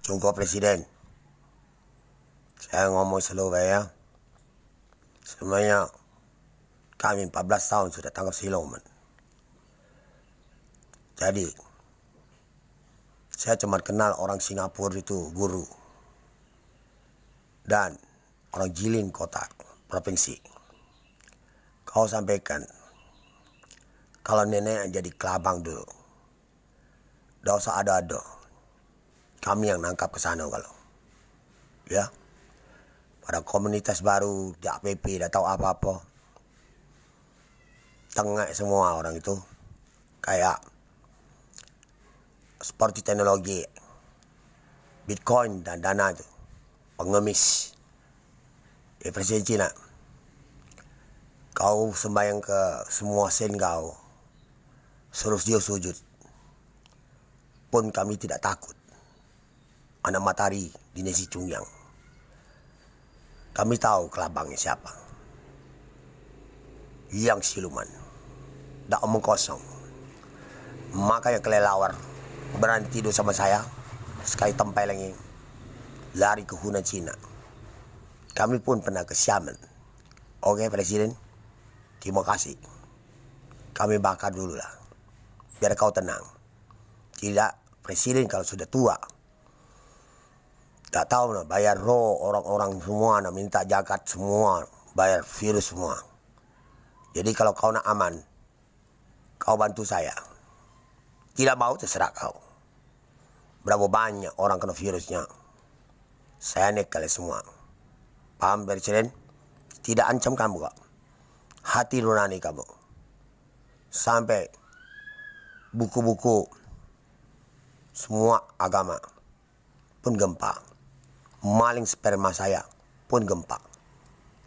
Cukup Presiden. Saya ngomong seluruh ya. Sebenarnya kami 14 tahun sudah tangkap siluman. Jadi saya cuma kenal orang Singapura itu guru. Dan orang Jilin kota, provinsi. Kau sampaikan kalau nenek jadi kelabang dulu. Tidak usah ada-ada. Kami yang nangkap ke sana kalau. Ya. Pada komunitas baru, di APP, tidak tahu apa-apa. Tengah semua orang itu. Kayak seperti teknologi. Bitcoin dan dana itu. Pengemis. Ya Presiden Cina. Kau sembahyang ke semua sen kau. Suruh dia sujud. Pun kami tidak takut. Anak matahari di Nasi Cungyang. Kami tahu kelabangnya siapa. Yang siluman. Tak omong kosong. Makanya kelelawar berani tidur sama saya. Sekali tempel lagi. Lari ke Hunan Cina. Kami pun pernah ke Xiamen. Oke Presiden. Terima kasih. Kami bakar dulu lah. Biar kau tenang. Tidak Presiden kalau sudah tua. Tak tahu nak bayar orang-orang semua nak minta zakat semua, bayar virus semua. Jadi kalau kau nak aman, kau bantu saya. Tidak mau terserah kau. Berapa banyak orang kena virusnya. Saya nek kalian semua. Paham Presiden? Tidak ancam kamu kok. Hati nurani kamu. Sampai buku-buku semua agama pun gempa. Maling sperma saya pun gempa.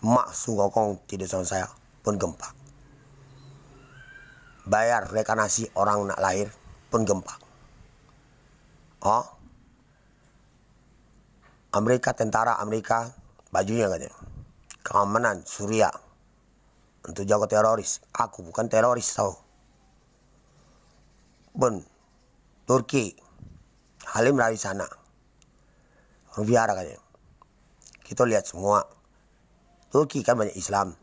Mak sungkokong tidur sama saya pun gempa. Bayar rekanasi orang nak lahir pun gempa. Oh, Amerika, tentara Amerika bajunya katanya keamanan Suria untuk jaga teroris. Aku bukan teroris tau. Pun Turki Halim lari sana. Orang biara katanya. Kita lihat semua. Turki kan banyak Islam.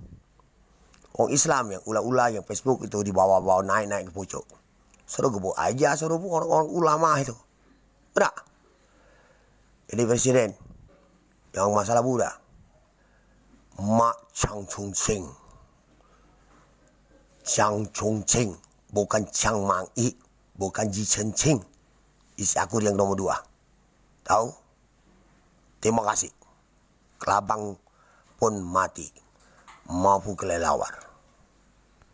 Orang Islam yang ula-ula yang Facebook itu dibawa-bawa naik-naik ke pucuk. Suruh gebuk aja, suruh orang-orang ulama itu. Benar. Jadi Presiden yang masalah Buddha. Mak Chang Chung Ching. Chang Chung Ching. Bukan Chang Mang I. Bukan Ji Chen Ching. Isi aku yang nomor 2. Tahu? Terima kasih. Kelabang pun mati. Maupun kelelawar.